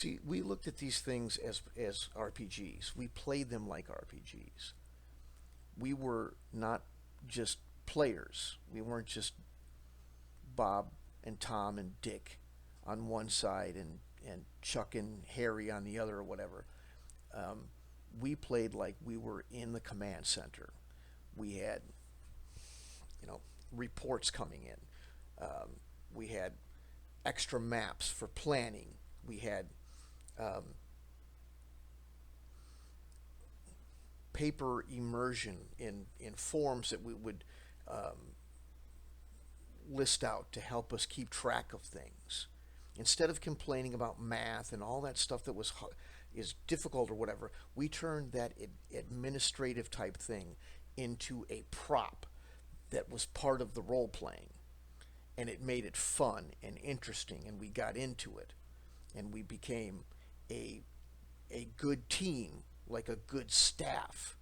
See, we looked at these things as RPGs. We played them like RPGs. We were not just players. We weren't just Bob and Tom and Dick on one side and Chuck and Harry on the other or whatever. Um, we played like we were in the command center. We had, reports coming in. We had extra maps for planning. We had um, paper immersion in forms that we would um, list out to help us keep track of things. Instead of complaining about math and all that stuff that is difficult or whatever, we turned that administrative type thing into a prop that was part of the role playing, and it made it fun and interesting, and we got into it, and we became a a good team, like a good staff,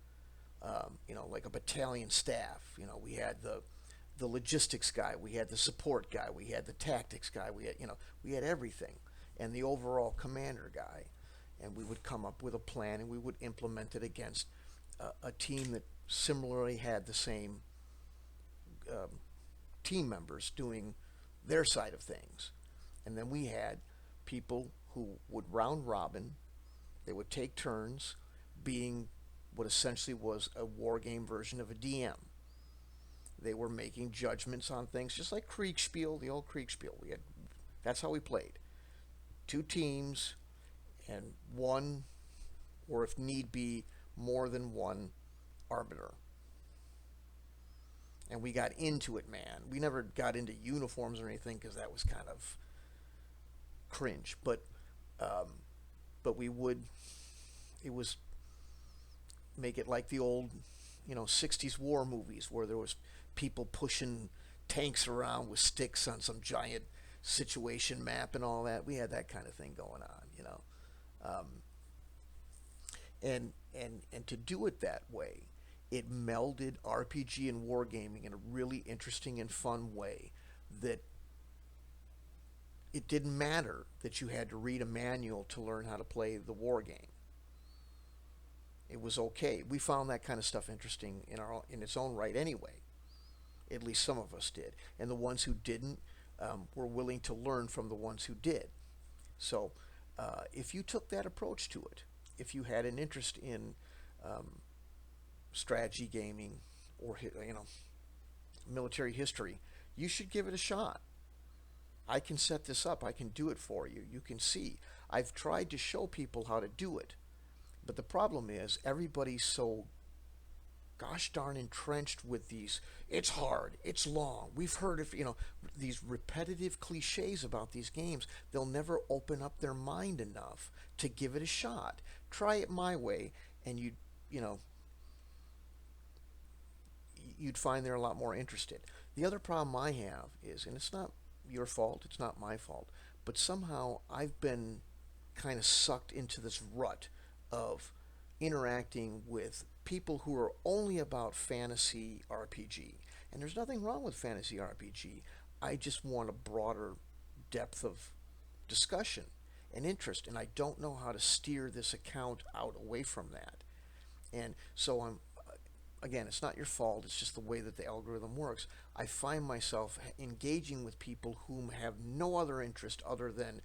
like a battalion staff. We had the logistics guy, we had the support guy, we had the tactics guy, we had everything, and the overall commander guy, and we would come up with a plan and we would implement it against a team that similarly had the same um, team members doing their side of things. And then we had people who would round robin. They would take turns being what essentially was a war game version of a DM. They were making judgments on things, just like Kriegspiel, the old Kriegspiel. That's how we played. Two teams and one, or if need be, more than one arbiter. And we got into it, man. We never got into uniforms or anything because that was kind of cringe. Um, but we would. It was make it like the old, 60s war movies where there was people pushing tanks around with sticks on some giant situation map and all that. We had that kind of thing going on. Um, and to do it that way, it melded RPG and wargaming in a really interesting and fun way that it didn't matter that you had to read a manual to learn how to play the war game. It was okay. We found that kind of stuff interesting in its own right anyway. At least some of us did, and the ones who didn't were willing to learn from the ones who did. So, if you took that approach to it, if you had an interest in um, strategy gaming or military history, you should give it a shot. I can set this up. I can do it for you. You can see. I've tried to show people how to do it, but the problem is everybody's so gosh darn entrenched with these. It's hard. It's long. We've heard of these repetitive cliches about these games. They'll never open up their mind enough to give it a shot. Try it my way, and you know you'd find they're a lot more interested. The other problem I have is, and it's not your fault, it's not my fault, but somehow I've been kind of sucked into this rut of interacting with people who are only about fantasy RPG. And there's nothing wrong with fantasy RPG. I just want a broader depth of discussion and interest, and I don't know how to steer this account out away from that. And so again, it's not your fault, it's just the way that the algorithm works. I find myself engaging with people whom have no other interest other than,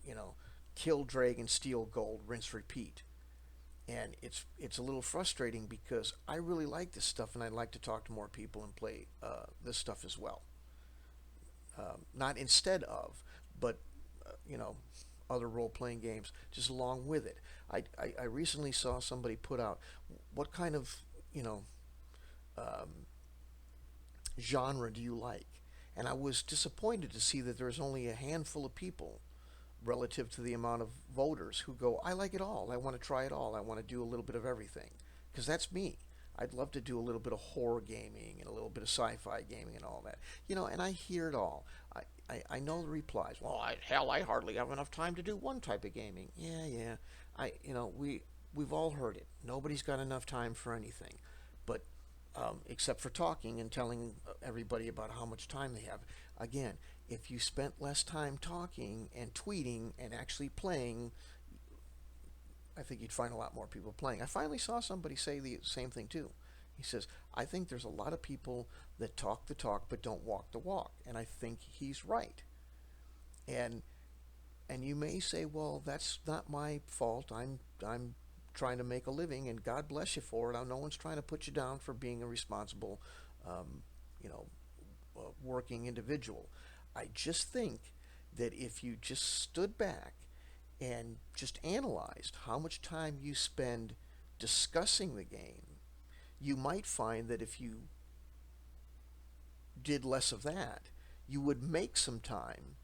you know, kill dragon, steal gold, rinse, repeat. And it's a little frustrating because I really like this stuff and I'd like to talk to more people and play this stuff as well. Not instead of, but you know, other role-playing games just along with it. I recently saw somebody put out what kind of you know um, genre do you like, and I was disappointed to see that there's only a handful of people relative to the amount of voters who go, I like it all. I want to try it all. I want to do a little bit of everything. Because that's me. I'd love to do a little bit of horror gaming and a little bit of sci-fi gaming and all that. And I hear it all. I know the replies. Well, hell, I hardly have enough time to do one type of gaming. Yeah, yeah. We've all heard it. Nobody's got enough time for anything, but except for talking and telling everybody about how much time they have. Again, if you spent less time talking and tweeting and actually playing, I think you'd find a lot more people playing. I finally saw somebody say the same thing too. He says, I think there's a lot of people that talk the talk but don't walk the walk. And I think he's right. And and you may say, well, that's not my fault. I'm trying to make a living, and God bless you for it. No one's trying to put you down for being a responsible, um, you know, working individual. I just think that if you just stood back and just analyzed how much time you spend discussing the game, you might find that if you did less of that, you would make some time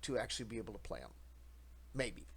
to actually be able to play them. Maybe.